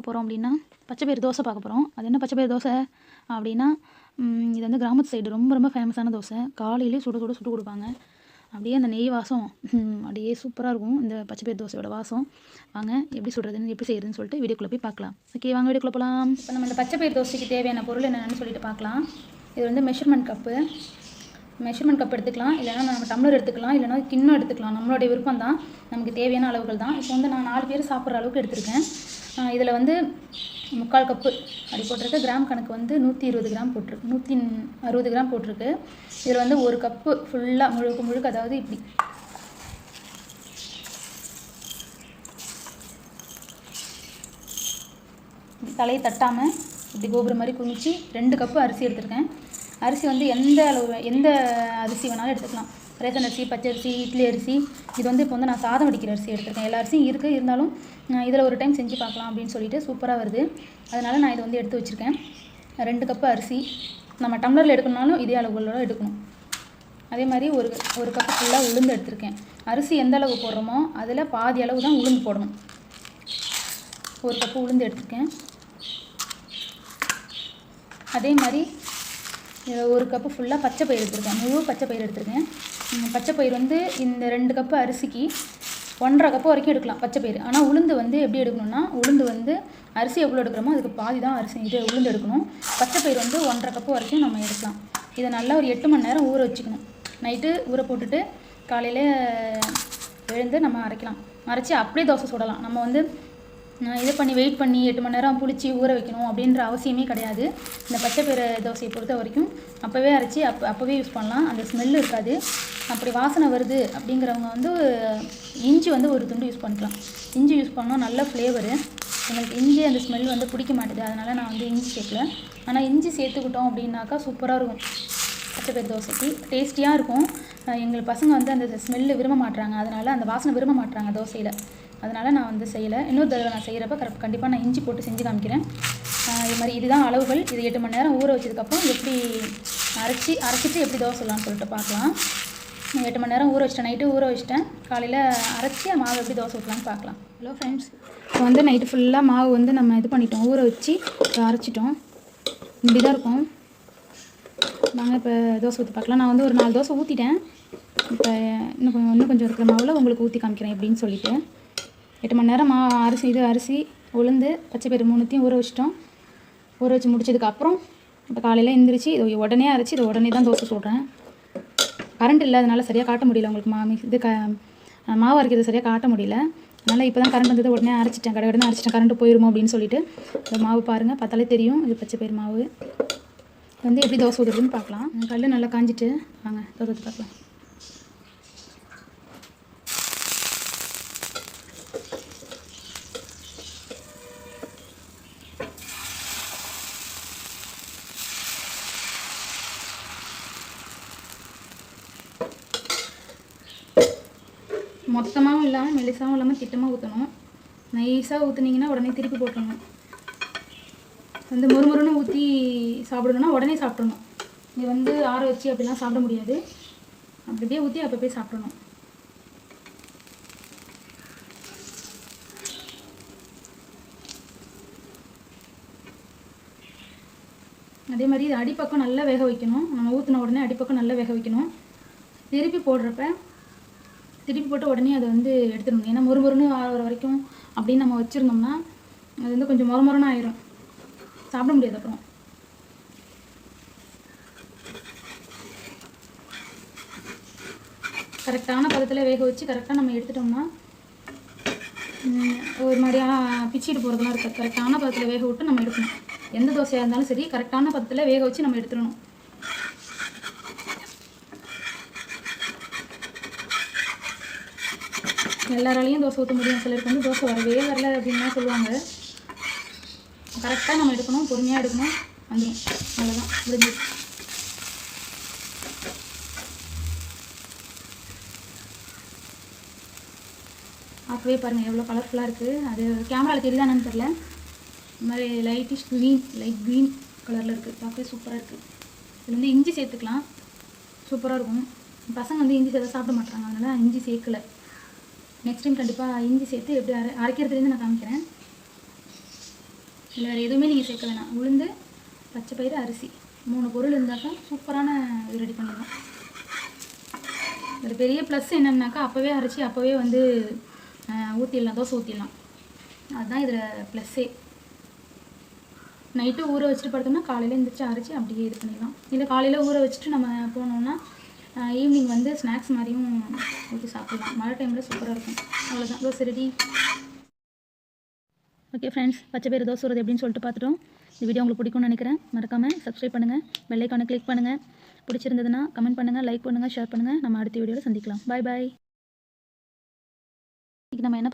பார்க்க போகிறோம் அப்படின்னா பச்சைப்பயிறு தோசை பார்க்க போகிறோம். அது என்ன பச்சைப்பயிறு தோசை அப்படின்னா, இது வந்து கிராமத்து சைடு ரொம்ப ரொம்ப ஃபேமஸான தோசை. காலையிலே சுட சுட சுட்டு கொடுப்பாங்க. அப்படியே அந்த நெய் வாசம் அப்படியே சூப்பராக இருக்கும் இந்த பச்சைப்பயிறு தோசையோட வாசம். வாங்க எப்படி சுடுறதுன்னு எப்படி செய்கிறதுன்னு சொல்லிட்டு வீடியோக்குள்ளே போய் பார்க்கலாம். ஓகே, வாங்க வீடியோக்குள்ளே போகலாம். இப்போ நம்ம இந்த பச்சைப்பயிறு தோசைக்கு தேவையான பொருள் என்னென்னு சொல்லிட்டு பார்க்கலாம். இது வந்து மெஷர்மெண்ட் கப் எடுத்துக்கலாம், இல்லைனா நம்ம டம்ளர் எடுத்துக்கலாம், இல்லைனா கிண்ணம் எடுத்துக்கலாம். நம்மளுடைய விருப்பம் தான், நமக்கு தேவையான அளவுகள் தான். இப்போ வந்து நான் 4 பேர் சாப்பிட்ற அளவுக்கு எடுத்திருக்கேன். இதில் வந்து 3/4 கப்பு அப்படி போட்டிருக்கு. கிராம் கணக்கு வந்து 120 கிராம் போட்டிருக்கு, 160 கிராம் போட்டிருக்கு. இதில் வந்து 1 கப்பு ஃபுல்லாக முழுக்க அதாவது இப்படி தலையை தட்டாமல் இப்படி கோபுரம் மாதிரி குமிச்சு 2 கப்பு அரிசி எடுத்திருக்கேன். அரிசி வந்து எந்த அரிசி வேணாலும் எடுத்துக்கலாம். ரேஷன் அரிசி, பச்சரிசி, இட்லி அரிசி. இது வந்து இப்போ வந்து நான் சாதம் வடிக்கிற அரிசி எடுத்திருக்கேன். எல்லா அரிசியும் இருக்குது, இருந்தாலும் இதில் ஒரு டைம் செஞ்சு பார்க்கலாம் அப்படின்னு சொல்லிட்டு சூப்பராக வருது. அதனால் நான் இதை வந்து எடுத்து வச்சுருக்கேன். 2 கப்பு அரிசி. நம்ம டம்ளரில் எடுக்கணுனாலும் இதே அளவுகளோடு எடுக்கணும். அதே மாதிரி ஒரு கப்பு ஃபுல்லாக உளுந்து எடுத்திருக்கேன். அரிசி எந்த அளவு போடுறோமோ அதில் பாதி அளவு தான் உளுந்து போடணும். 1 கப்பு உளுந்து எடுத்திருக்கேன். அதே மாதிரி 1 கப்பு ஃபுல்லாக பச்சை பயிறு எடுத்திருக்கேன். முழு பச்சை பயிறு எடுத்திருக்கேன். பச்சை பயிறு வந்து இந்த 2 கப்பு அரிசிக்கு 1.5 கப்பு வரைக்கும் எடுக்கலாம் பச்சை பயிறு. ஆனால் உளுந்து வந்து எப்படி எடுக்கணும்னா, உளுந்து வந்து அரிசி எவ்வளோ எடுக்கிறோமோ அதுக்கு பாதி தான் உளுந்து எடுக்கணும். பச்சை பயிறு வந்து 1.5 கப்பு வரைக்கும் நம்ம எடுக்கலாம். இதை நல்லா ஒரு 8 மணி நேரம் ஊற வச்சுக்கணும். நைட்டு ஊற போட்டுட்டு காலையில் எழுந்து நம்ம அரைச்சி அப்படியே தோசை சுடலாம். நம்ம வந்து வெயிட் பண்ணி 8 மணி நேரம் புளிச்சு ஊற வைக்கணும் அப்படின்ற அவசியமே கிடையாது. இந்த பச்சைப்பயிறு தோசையை பொறுத்த வரைக்கும் அப்போவே அரைச்சி அப்போவே யூஸ் பண்ணலாம். அந்த ஸ்மெல்லு இருக்காது. அப்படி வாசனை வருது அப்படிங்கிறவங்க வந்து இஞ்சி வந்து ஒரு துண்டு யூஸ் பண்ணிக்கலாம். இஞ்சி யூஸ் பண்ணால் நல்ல ஃப்ளேவரு. எங்களுக்கு இஞ்சி அந்த ஸ்மெல் வந்து பிடிக்க மாட்டேது, அதனால் நான் வந்து இஞ்சி சேர்க்கல. ஆனால் இஞ்சி சேர்த்துக்கிட்டோம் அப்படின்னாக்கா சூப்பராக இருக்கும். பச்சைப்பயிறு தோசைக்கு டேஸ்டியாக இருக்கும். எங்கள் பசங்க வந்து அந்த ஸ்மெல்லு விரும்ப மாட்டுறாங்க, அதனால் அந்த வாசனை விரும்ப மாட்டுறாங்க தோசையில். அதனால் நான் வந்து செய்யலை. இன்னொரு தடவை நான் செய்கிறப்ப கண்டிப்பாக நான் இஞ்சி போட்டு செஞ்சு காமிக்கிறேன். இது மாதிரி இதுதான் அளவுகள். இது 8 மணி நேரம் ஊற வச்சதுக்கப்புறம் எப்படி அரைச்சிட்டு எப்படி தோசை சொல்லலாம்னு சொல்லிட்டு பார்க்கலாம். 8 மணி நேரம் ஊற வச்சிட்டேன், நைட்டு ஊற வச்சிட்டேன். காலையில் அரைச்சி மாவு எப்படி தோசை ஊற்றலான்னு பார்க்கலாம். ஹலோ ஃப்ரெண்ட்ஸ், இப்போ வந்து நைட்டு ஃபுல்லாக மாவு வந்து நம்ம இது பண்ணிட்டோம், ஊற வச்சு அரைச்சிட்டோம். இப்படி தான் இருக்கும். நாங்கள் இப்போ தோசை ஊற்றி பார்க்கலாம். நான் வந்து ஒரு 4 தோசை ஊற்றிட்டேன். இப்போ இன்னும் கொஞ்சம் இருக்கிற மாவில் உங்களுக்கு ஊற்றி காமிக்கிறேன் எப்படின்னு சொல்லிவிட்டு. 8 மணி நேரம் அரிசி, உளுந்து, பச்சைப்பயிறு 3த்தையும் ஊற வச்சிட்டோம். ஊற வச்சு முடிச்சதுக்கப்புறம் இப்போ காலையில் எழுந்திரிச்சு இதை உடனே அரைச்சி இதை உடனே தான் தோசை சுடுறேன். கரண்ட் இல்லை, அதனால் சரியாக காட்ட முடியல உங்களுக்கு. மாவு அரைக்கிறது சரியாக காட்ட முடியல. அதனால் இப்போ தான் கரண்ட் வந்தது, உடனே அரைச்சிட்டேன். கடை அரைச்சிட்டேன், கரண்ட் போயிருமோ அப்படின்னு சொல்லிட்டு. இந்த மாவு பாருங்கள், பார்த்தாலே தெரியும் இது பச்சைப்பயிறு மாவு. வந்து எப்படி தோசை ஊற்றுறதுன்னு பார்க்கலாம். கல் நல்லா காஞ்சிட்டு வாங்க தோசை ஊற்றி பார்க்கலாம். மொத்தமாகவும் இல்லாமல் மெலிசாகவும் இல்லாமல் திட்டமாக ஊற்றணும். நைஸாக ஊற்றுனீங்கன்னா உடனே திருப்பி போட்டுடணும். வந்து மொறுமொறுன்னு ஊற்றி சாப்பிடணுன்னா உடனே சாப்பிட்றணும். இது வந்து ஆற வச்சு அப்படிலாம் சாப்பிட முடியாது. அப்படியே ஊற்றி அப்போ போய் சாப்பிடணும். அதே மாதிரி இது அடிப்பக்கம் நல்லா வேக வைக்கணும். நம்ம ஊற்றின உடனே அடிப்பக்கம் நல்லா வேக வைக்கணும். திருப்பி போட்டு உடனே அதை வந்து எடுத்துடணும். ஏன்னா மொறுமொறுன்னு ஆகிற வரைக்கும் அப்படின்னு நம்ம வச்சுருந்தோம்னா அது வந்து கொஞ்சம் மொறுமொறுன்னு ஆயிரும், சாப்பிட முடியாது. அப்புறம் கரெக்டான பதத்தில் வேக வச்சு கரெக்டாக நம்ம எடுத்துட்டோம்னா ஒரு மாதிரியாக பிச்சிட்டு போகிறதுலாம் இருக்குது. கரெக்டான பதத்தில் வேக விட்டு நம்ம எடுக்கணும். எந்த தோசையாக இருந்தாலும் சரி கரெக்டான பதத்தில் வேக வச்சு நம்ம எடுத்துடணும். எல்லாராலையும் தோசை ஊற்ற முடியும். சிலருக்கு வந்து தோசை வரவே வரல அப்படின்லாம் சொல்லுவாங்க. கரெக்டாக நம்ம எடுக்கணும், பொறுமையாக எடுக்கணும், வந்துடும். அவ்வளோதான், முடிஞ்சிடும். பார்க்கவே பாருங்கள் எவ்வளோ கலர்ஃபுல்லாக இருக்குது. அது கேமராவில் தெரியுதானு தெரில. இந்த மாதிரி லைட் க்ரீன் கலரில் இருக்குது. பார்க்கவே சூப்பராக இருக்குது. இதில் வந்து இஞ்சி சேர்த்துக்கலாம், சூப்பராக இருக்கும். பசங்க வந்து இஞ்சி சேர்த்தா சாப்பிட மாட்டாங்க, அதனால் இஞ்சி சேர்க்கலை. நெக்ஸ்ட் டைம் கண்டிப்பாக இஞ்சி சேர்த்து எப்படி அரைக்கிறதுலேருந்து நான் காமிக்கிறேன். இல்லை வேறு எதுவுமே நீங்கள் சேர்க்க வேணாம். உளுந்து, பச்சை பயிறு, அரிசி 3 பொருள் இருந்தாக்கா சூப்பரான இது ரெடி பண்ணிடலாம். ஒரு பெரிய ப்ளஸ் என்னன்னாக்கா அப்போவே அரைச்சி அப்போவே வந்து ஊற்றிடலாம், தோசை ஊற்றிடலாம். அதுதான் இதில் ப்ளஸ்ஸே. நைட்டு ஊற வச்சுட்டு படுத்தோம்னா காலையில் எழுந்திரிச்சு அரைச்சி அப்படியே இது பண்ணிடலாம். இல்லை காலையில் ஊற வச்சுட்டு நம்ம போனோம்னா ஈவினிங் வந்து ஸ்நாக்ஸ் மாதிரியும் ஊற்றி சாப்பிடலாம். மழை டைமில் சூப்பராக இருக்கும். அவ்வளோதான், தோசை ரெடி. ஓகே ஃப்ரெண்ட்ஸ், பச்சை பயிறு தோசை வருது எப்படின்னு சொல்லிட்டு பார்த்துட்டோம். இந்த வீடியோ உங்களுக்கு பிடிக்கும்னு நினைக்கிறேன். மறக்காமல் சப்ஸ்கிரைப் பண்ணுங்கள், பெல் ஐக்கானை கிளிக் பண்ணுங்கள். பிடிச்சிருந்ததுன்னா கமெண்ட் பண்ணுங்கள், லைக் பண்ணுங்கள், ஷேர் பண்ணுங்கள். நம்ம அடுத்த வீடியோவில் சந்திக்கலாம். பாய் பாய். இன்றைக்கி நம்ம என்ன